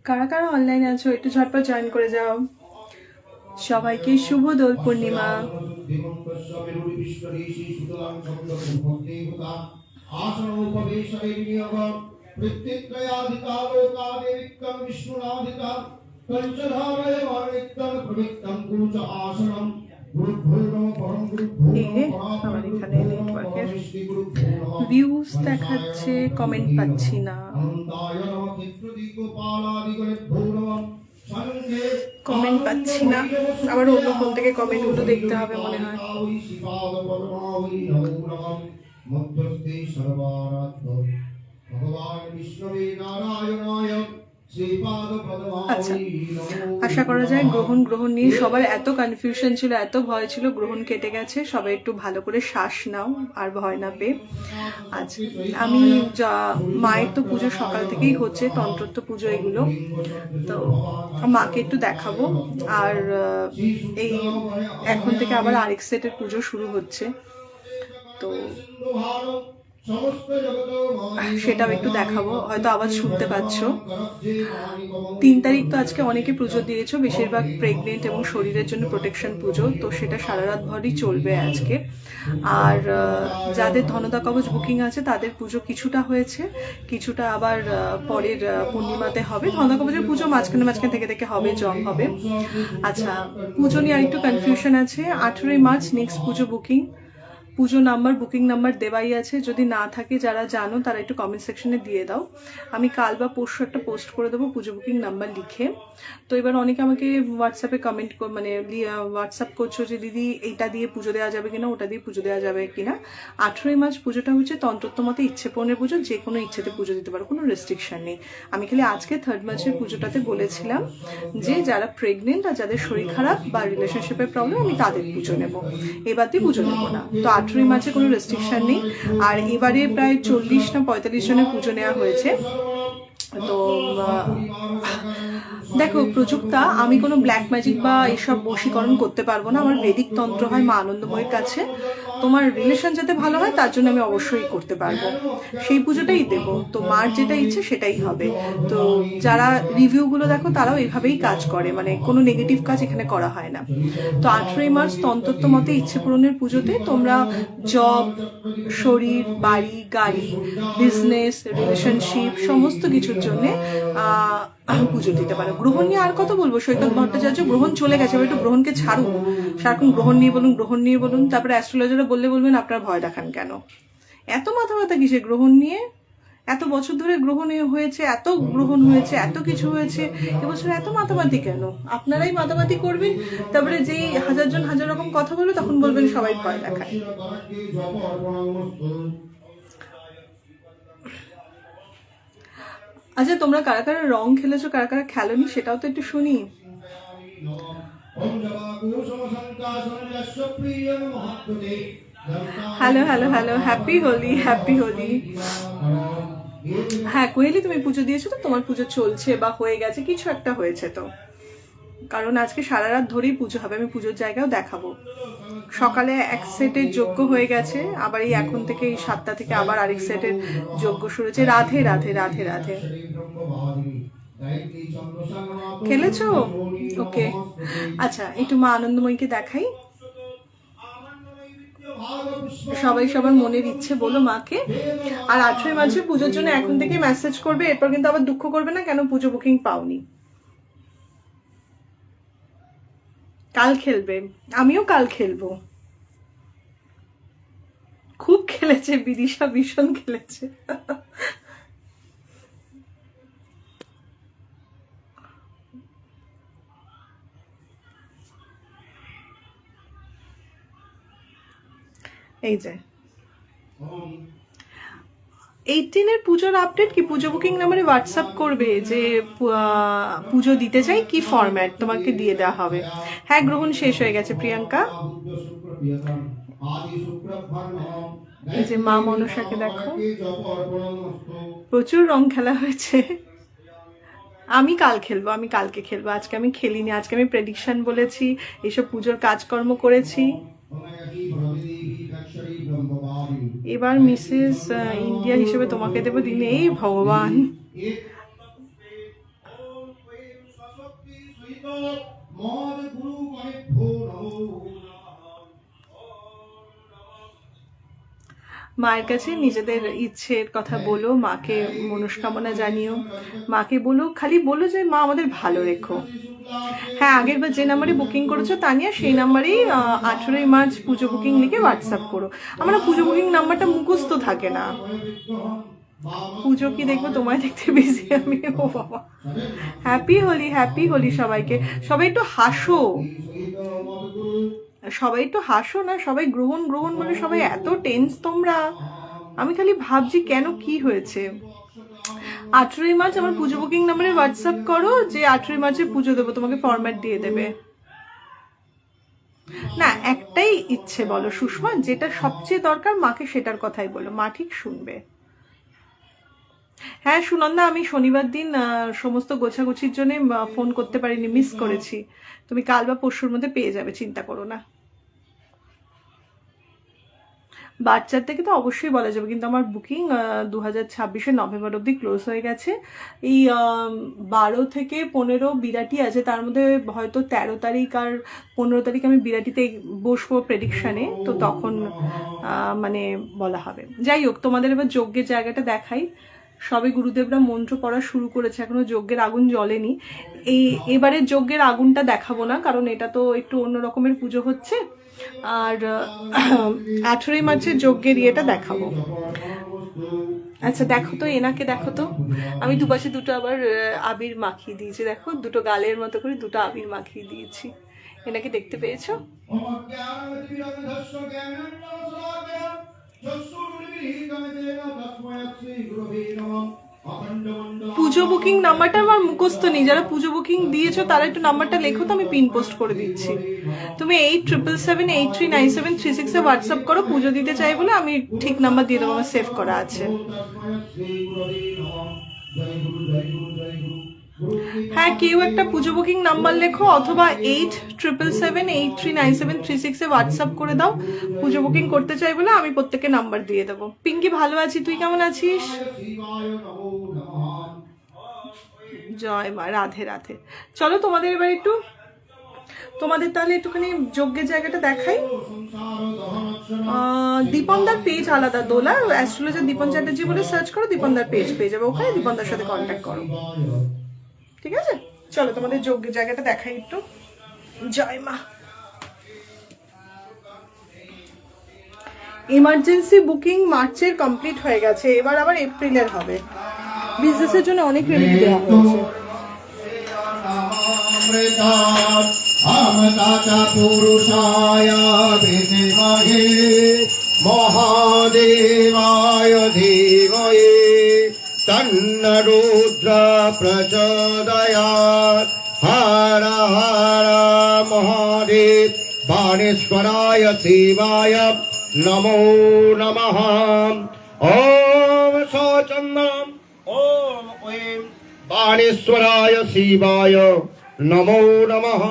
কারা কারা অনলাইনে আছো একটু ঝটপট জয়েন করে যাও। সবাইকে শুভ দোল পূর্ণিমা। আমার এখানে নেটওয়ার্কের ভিউজ দেখাচ্ছে, কমেন্ট পাচ্ছি না। কমেন্ট পাচ্ছি না, আবার অন্য ফোন থেকে কমেন্টগুলো দেখতে হবে মনে হয়। আচ্ছা, আশা করা যায় গ্রহণ নিয়ে সবার এত কনফিউশন ছিল, এত ভয় ছিল, গ্রহণ কেটে গেছে। সবাই একটু ভালো করে শ্বাস নাও আর ভয় না পেয়ে। আচ্ছা, আমি মায়ের তো পুজো সকাল থেকেই হচ্ছে, তন্ত্রোক্ত পুজো এগুলো, তো মাকে একটু দেখাবো। আর এই এখন থেকে আবার আরেক সেটের পুজো শুরু হচ্ছে, তো সেটাও একটু দেখাবো। হয়তো আওয়াজ শুনতে পাচ্ছ। 3 তারিখ তো আজকে অনেকে পুজো দিয়েছো, বেশিরভাগ প্রেগনেন্ট এবং শরীরের জন্য প্রোটেকশন পুজো, তো সেটা সারা রাত ভরই চলবে আজকে। আর যাদের ধনদা কবচ বুকিং আছে তাদের পুজো কিছুটা হয়েছে, কিছুটা আবার পরের পূর্ণিমাতে হবে। ধনদা কবচের পুজো মাঝখানে থেকে হবে, জম হবে। আচ্ছা, পুজো নিয়ে আরেকটু কনফিউশন আছে। 18ই মার্চ নেক্সট পুজো বুকিং। পুজো নাম্বার, বুকিং নাম্বার দেওয়াই আছে, যদি না থাকে যারা জানো তারা একটু কমেন্ট সেকশনে দিয়ে দাও। আমি কাল বা পরশু একটা পোস্ট করে দেবো পুজো বুকিং নাম্বার লিখে। তো এবার অনেকে আমাকে হোয়াটসঅ্যাপে কমেন্ট মানে হোয়াটসঅ্যাপ করছো যে দিদি এইটা দিয়ে পুজো দেওয়া যাবে কিনা, ওটা দিয়ে পুজো দেওয়া যাবে কিনা। 18ই মার্চ পুজোটা হচ্ছে তন্ত্রোক্ত মতে ইচ্ছে পূরণের পুজো, যে কোনো ইচ্ছেতে পুজো দিতে পারো, কোনো রেস্ট্রিকশন নেই। আমি খালি আজকে 3rd মার্চের পুজোটাতে বলেছিলাম যে যারা প্রেগনেন্ট আর যাদের শরীর খারাপ বা রিলেশনশিপের প্রবলেম, আমি তাদের পুজো নেবো, এবার দিয়ে পুজো নেবো না। তো 18ই মার্চে কোনো রেস্ট্রিকশন নেই। আর এবারে প্রায় 40 না 45 জনের পুজো নেওয়া হয়েছে। তো দেখো প্রযুক্তা, আমি কোনো ব্ল্যাক ম্যাজিক বা এসব বশীকরণ করতে পারবো না। আমার বেদিক তন্ত্র হয় মা আনন্দময়ের কাছে। তোমার রিলেশন যাতে ভালো হয় তার জন্য আমি অবশ্যই করতে পারবো, সেই পুজোটাই দেব। তো মার যেটা ইচ্ছে সেটাই হবে। তো যারা রিভিউগুলো দেখো তারাও এভাবেই কাজ করে, মানে কোনো নেগেটিভ কাজ এখানে করা হয় না। তো 18ই মার্চ তন্ত্রোক্ত মতে ইচ্ছে পূরণের পুজোতে তোমরা জব, শরীর, বাড়ি, গাড়ি, বিজনেস, রিলেশনশিপ সমস্ত কিছুর জন্যে পুজো দিতে পারো। গ্রহণ নিয়ে আর কত বলবো, সৈকত ভট্টাচার্য গ্রহণ চলে গেছে, একটু গ্রহণকে ছাড়ুন। সারাক্ষণ গ্রহণ নিয়ে বলুন, তারপরে অ্যাস্ট্রোলজাররা বলবেন আপনারা ভয় দেখান কেন, এত মাথা ব্যথা কিসে গ্রহণ নিয়ে? এত বছর ধরে গ্রহণ হয়েছে, এত গ্রহণ হয়েছে, এত কিছু হয়েছে, এবছর এত মাতামাতি কেন? আপনারাই মাতামাতি করবেন, তারপরে যেই হাজার রকম কথা বলবে তখন বলবেন সবাই ভয় দেখায়। আচ্ছা, তোমরা কারা কারা রং খেলেছো, কারা কারা খেলোনি সেটাও তো একটু শুনি। Hello, happy Holi, happy Holi. হ্যাঁ কোহেলি, তুমি পুজো দিয়েছো তো? তোমার পুজো চলছে বা হয়ে গেছে, কিছু একটা হয়েছে তো? কারণ আজকে সারা রাত ধরেই পুজো হবে, আমি পুজোর জায়গাও দেখাবো। সকালে এক সেটের যজ্ঞ হয়ে গেছে, আবার এই এখন থেকে এই 7টা থেকে আবার আরেক সেটের যজ্ঞ শুরু হচ্ছে। রাধে রাধে রাধে রাধে। খেলেছো? ওকে, আচ্ছা একটু মা আনন্দময়ীকে দেখাই। সবাই সবার মনের ইচ্ছে বলো মাকে। আর 18ই মার্চে পুজোর জন্য এখন থেকে মেসেজ করবে, এরপর কিন্তু আবার দুঃখ করবে না কেন পুজো বুকিং পাওনি। কাল খেলবে, আমিও কাল খেলবো। খুব খেলেছে বিদিশা, ভীষণ খেলেছে। এই যে 18-এর পুজোর আপডেট কি পুজো বুকিং নাম্বারে হোয়াটসঅ্যাপ করবে যে পুজো দিতে চাই, কি ফরম্যাট তোমাকে দিয়ে দেওয়া হবে। হ্যাঁ গ্রহণ শেষ হয়ে গেছে প্রিয়াঙ্কা। এই যে মা মনসাকে দেখো, প্রচুর রং খেলা হয়েছে। আমি কাল খেলবো, আমি কালকে খেলবো, আজকে আমি খেলিনি। আজকে আমি প্রেডিকশন বলেছি, এইসব পুজোর কাজকর্ম করেছি। এবার মিসেস ইন্ডিয়া হিসেবে তোমাকে দেবো দিনে, এই ভগবান। মায়ের কাছে নিজেদের ইচ্ছের কথা বলো, মাকে মনস্কামনা জানিও, মাকে বলো, খালি বলো যে মা আমাদের ভালো রেখো। হ্যাঁ, আগের বার যে নাম্বারে বুকিং করেছো তানিয়া, সেই নাম্বারেই 18ই মার্চ পুজো বুকিং লিখে হোয়াটসঅ্যাপ করো। আমার পুজো বুকিং নাম্বারটা মুখস্থ থাকে না। পুজো কি দেখবো, তোমায় দেখতে বেশি আমি। ও বাবা, হ্যাপি হোলি, হ্যাপি হোলি সবাইকে। সবাই একটু হাসো, সবাই একটু হাসো না, সবাই গ্রহণ গ্রহণ বলে সবাই এত টেন্স তোমরা। আমি খালি ভাবছি কেন, কি হয়েছে। 18ই মার্চ আমার পুজো বুকিং নাম্বারে হোয়াটসঅ্যাপ করো যে 18ই মার্চে পুজো দেবো, তোমাকে ফরম্যাট দিয়ে দেবে। না, একটাই ইচ্ছে বলো সুষমা, যেটা সবচেয়ে দরকার মাকে সেটার কথাই বলো, মা ঠিক শুনবে। হ্যাঁ সুনন্দা, আমি শনিবার দিন সমস্ত গোছাগুছির জন্য ফোন করতে পারিনি, মিস করেছি। তুমি কাল বা পরশুর মধ্যে পেয়ে যাবে, চিন্তা করো না। বাচ্চার থেকে তো অবশ্যই বলা যাবে, কিন্তু আমার বুকিং 2026 নভেম্বর অবধি ক্লোজ হয়ে গেছে। এই 12 থেকে 15 বিরাটি আছে, তার মধ্যে হয়তো 13 তারিখ আর 15 তারিখ আমি বিরাটিতে বসবো প্রেডিকশানে, তো তখন মানে বলা হবে। যাই হোক, তোমাদের এবার যজ্ঞের জায়গাটা দেখাই। সবে গুরুদেবরা মন্ত্র পড়া শুরু করেছে, এখনো যজ্ঞের আগুন জ্বলেনি। এবারের যজ্ঞের আগুনটা দেখাবো না, কারণ এটা তো একটু অন্য রকমের পুজো হচ্ছে। আর 18ই মার্চের যজ্ঞের ইয়েটা দেখাবো। আচ্ছা দেখো তো, এনাকে দেখো তো, আমি দুপাশে দুটো আবার আবির মাখিয়ে দিয়েছি, দেখো দুটো গালের মতো করে দুটো আবির মাখিয়ে দিয়েছি। এনাকে দেখতে পেয়েছো? পুজো বুকিং নাম্বারটা আমার মুখস্থ নেই, যারা পুজো বুকিং দিয়েছো তারা একটু নাম্বারটা লেখো তো, আমি পিন পোস্ট করে দিচ্ছি। তুমি 8777839736 হোয়াটসঅ্যাপ করো, পুজো দিতে চাই বলে, আমি ঠিক নাম্বার দিয়ে দেবো, আমার সেভ করা আছে। হ্যাঁ, কেউ একটা পুজো বুকিং নাম্বার লেখো, অথবা 8777839736 হোয়াটসঅ্যাপ করে দাও, পুজো বুকিং করতে চাই বলে, আমি প্রত্যেককে নাম্বার দিয়ে দেবো। পিঙ্কি ভালো আছি, তুই কেমন আছিস? জয় মা, রাধে রাধে। চলো তোমাদের এবার একটু, তোমাদের তাহলে একটুখানি যজ্ঞের জায়গাটা দেখাই। দীপনদার পেজ আলাদা, দোলা অ্যাস্ট্রোলজার দীপন চ্যাটার্জি বলে সার্চ করো, দীপনদার পেজ পেয়ে যাবে, ওখানে দীপনদার সাথে কন্ট্যাক্ট করো, ঠিক আছে? চলো তোমাদের যজ্ঞের জায়গাটা দেখাই একটু। জয় মা। ইমার্জেন্সি বুকিং মার্চের কমপ্লিট হয়ে গেছে, এবার আবার এপ্রিলের হবে। বিজনেসের জন্য অনেক ক্রেডিট দেওয়া হয়েছে। মহাদেবায় ধীমহি তন্ন রুদ্র প্রচোদয়াৎ। হর হর মহাদেব। বাণেশ্বরায় শিবায় নমো নমঃ। ওম সচন্দন ওম ঐম বাণেশ্বরায় শিবায় নমো নমঃ।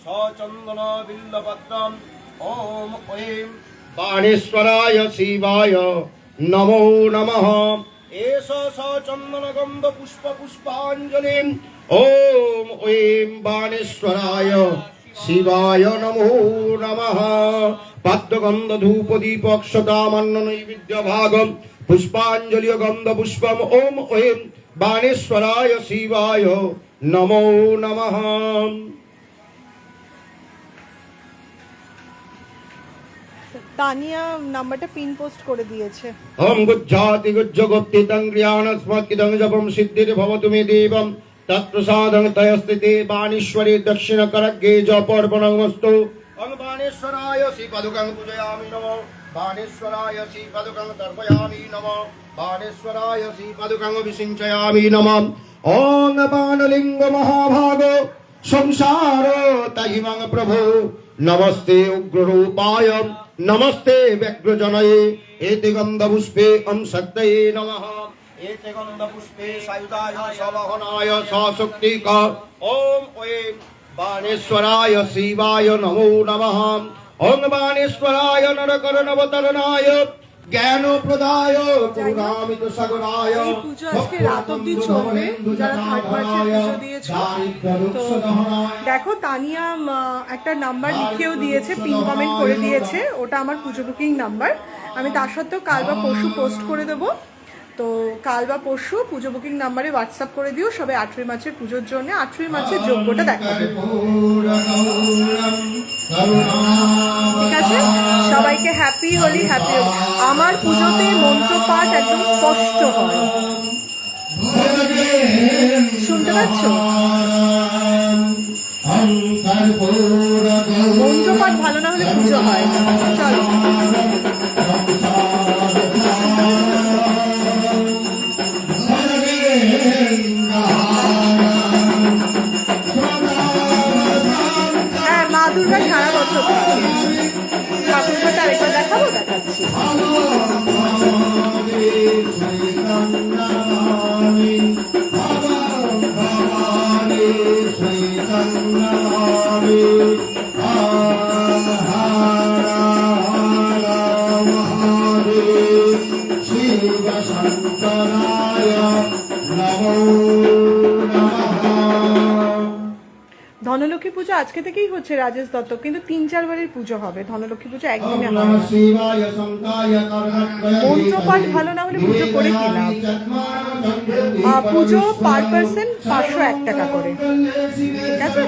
সচন্দন বিল্লপত্রম ওম ঐম বাণেশ্বরায় শিবায় নমো নমঃ। এষ সচন্দন গন্ধ পুষ্প পুষ্পাঞ্জলি ওম ঐম বাণেশ্বরায় শিবায় নমো নমঃ। পাদ্যগন্ধ ধূপ দীপ অক্ষতামান্য নৈবেদ্য ভাগম পুষ্পাঞ্জলি গন্ধ পুষ্পম ওম ঐম বাণেশ্বরায় শিবায় নমো নমঃ। তানিয়া নাম্বারটা পিন পোস্ট করে দিয়েছে। ওম গুজ্জাতি গুজ্জগোপ্তিতং ক্রিয়াণস্মৎকিদং জপম সিদ্ধির ভবতু মে দেবম তৎপ্রসাদং তয়স্তিতে বাণীশ্বরী দক্ষিণ করগ্গে জপর্পণমস্তু। ওম বাণেশ্বরায় শ্রীপাদুকং পূজয়ামি নমঃ। বাণেশ্বরায় শ্রীপাদুকং তর্পয়ামি নমঃ। বাণেশ্বরায় শ্রীপাদুকং বিসিঞ্চয়ামি নমঃ। ওম বাণলিঙ্গ মহাভাগ সংসার তাহিমং প্রভু নমস্তে উগ্ররূপায় নমস্তে ব্যগ্রজনয়ে। এতে গন্ধপুষ্পে ওম শক্তয়ে নমঃ। এতে গন্ধপুষ্পে সায়ুধায় সবহনায় সশক্তিক ওম ঐম বাণেশ্বরায় শিবায় নমো নমঃ। ওম বাণেশ্বরায় নরকরণবতরণায় জ্ঞান প্রদায় করুণামিত সাগরায়। এই পুজো আজকে রাত অব্দি চলবে, যারা থার্ড মার্চের পুজো দিয়েছো। তো দেখো, তানিয়া একটা নাম্বার লিখেও দিয়েছে, পিন কমেন্ট করে দিয়েছে, ওটা আমার পুজো বুকিং নাম্বার। আমি তার সত্ত্বেও কাল বা পরশু পোস্ট করে দেবো। তো কাল বা পরশু পুজো বুকিং নাম্বারে হোয়াটসঅ্যাপ করে দিও সবাই 8ই মার্চের পুজোর জন্য। 8ই মার্চের যোগ্যটা দেখাবে, ঠিক আছে? সবাইকে হ্যাপি হোলি, হ্যাপি হোলি। আমার পুজোতে মন্ত্রপাঠ একদম স্পষ্ট হয়, শুনতে পাচ্ছ? মন্ত্রপাঠ ভালো না হলে পুজো হয় না। চলো হ্যাঁ, মা দুর্গা সারা বছর থাকে। ঠাকুরঘরটা আরেকবার দেখাবো, দেখাচ্ছি। ধনলক্ষ্মী পুজো আজকে থেকেই হচ্ছে রাজেশ দত্ত, কিন্তু 3-4 বারের পুজো হবে। ধনলক্ষ্মী পুজো একদিনে হয় না। মন্ত্রপাঠ ভালো না হলে পুজো করে কি লাভ? পুজো পার পার্সন 501 টাকা করে, ঠিক আছে?